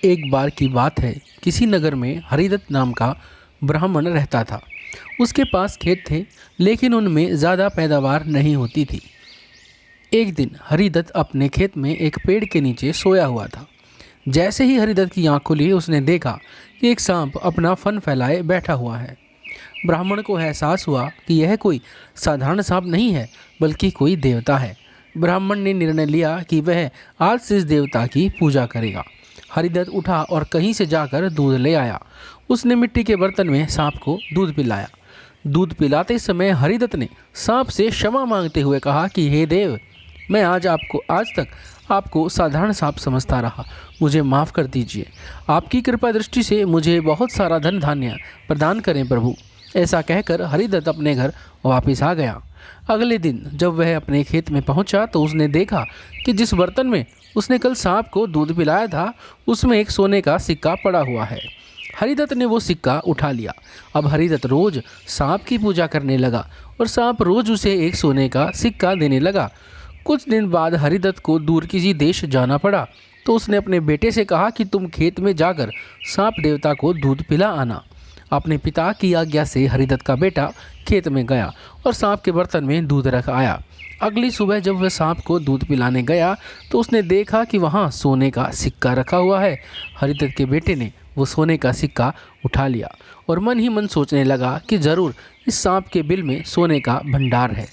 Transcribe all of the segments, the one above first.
एक बार की बात है, किसी नगर में हरिदत्त नाम का ब्राह्मण रहता था। उसके पास खेत थे, लेकिन उनमें ज़्यादा पैदावार नहीं होती थी। एक दिन हरिदत्त अपने खेत में एक पेड़ के नीचे सोया हुआ था। जैसे ही हरिदत्त की आँख खुली, उसने देखा कि एक सांप अपना फन फैलाए बैठा हुआ है। ब्राह्मण को एहसास हुआ कि यह कोई साधारण सांप नहीं है, बल्कि कोई देवता है। ब्राह्मण ने निर्णय लिया कि वह आज से इस देवता की पूजा करेगा। हरिदत्त उठा और कहीं से जाकर दूध ले आया। उसने मिट्टी के बर्तन में सांप को दूध पिलाया। दूध पिलाते समय हरिदत्त ने सांप से क्षमा मांगते हुए कहा कि हे देव, मैं आज तक आपको साधारण सांप समझता रहा, मुझे माफ़ कर दीजिए। आपकी कृपा दृष्टि से मुझे बहुत सारा धन धान्य प्रदान करें प्रभु। ऐसा कहकर हरिदत्त अपने घर वापस आ गया। अगले दिन जब वह अपने खेत में पहुंचा तो उसने देखा कि जिस बर्तन में उसने कल सांप को दूध पिलाया था, उसमें एक सोने का सिक्का पड़ा हुआ है। हरिदत्त ने वो सिक्का उठा लिया। अब हरिदत्त रोज सांप की पूजा करने लगा और सांप रोज उसे एक सोने का सिक्का देने लगा। कुछ दिन बाद हरिदत्त को दूर किसी देश जाना पड़ा, तो उसने अपने बेटे से कहा कि तुम खेत में जाकर सांप देवता को दूध पिला आना। अपने पिता की आज्ञा से हरिदत्त का बेटा खेत में गया और सांप के बर्तन में दूध रख आया। अगली सुबह जब वह सांप को दूध पिलाने गया तो उसने देखा कि वहाँ सोने का सिक्का रखा हुआ है। हरिदत्त के बेटे ने वो सोने का सिक्का उठा लिया और मन ही मन सोचने लगा कि ज़रूर इस सांप के बिल में सोने का भंडार है।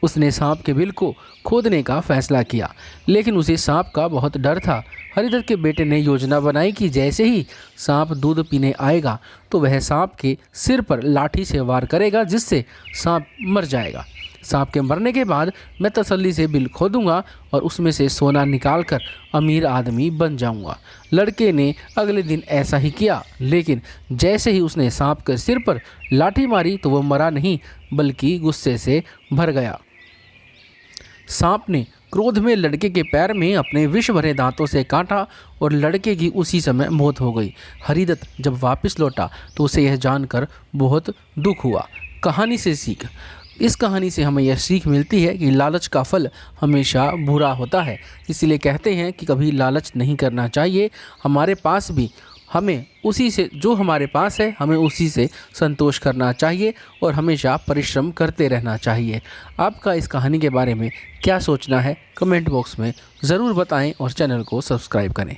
उसने सांप के बिल को खोदने का फैसला किया, लेकिन उसे सांप का बहुत डर था। हरिदत्त के बेटे ने योजना बनाई कि जैसे ही सांप दूध पीने आएगा तो वह सांप के सिर पर लाठी से वार करेगा, जिससे सांप मर जाएगा। सांप के मरने के बाद मैं तसल्ली से बिल खोदूंगा और उसमें से सोना निकालकर अमीर आदमी बन जाऊंगा। लड़के ने अगले दिन ऐसा ही किया, लेकिन जैसे ही उसने सांप के सिर पर लाठी मारी तो वह मरा नहीं, बल्कि गुस्से से भर गया। सांप ने क्रोध में लड़के के पैर में अपने विष भरे दांतों से काटा और लड़के की उसी समय मौत हो गई। हरिदत्त जब वापस लौटा तो उसे यह जानकर बहुत दुख हुआ। कहानी से सीख। इस कहानी से हमें यह सीख मिलती है कि लालच का फल हमेशा बुरा होता है। इसलिए कहते हैं कि कभी लालच नहीं करना चाहिए। हमारे पास भी हमें उसी से, जो हमारे पास है, हमें उसी से संतोष करना चाहिए और हमेशा परिश्रम करते रहना चाहिए। आपका इस कहानी के बारे में क्या सोचना है, कमेंट बॉक्स में ज़रूर बताएं और चैनल को सब्सक्राइब करें।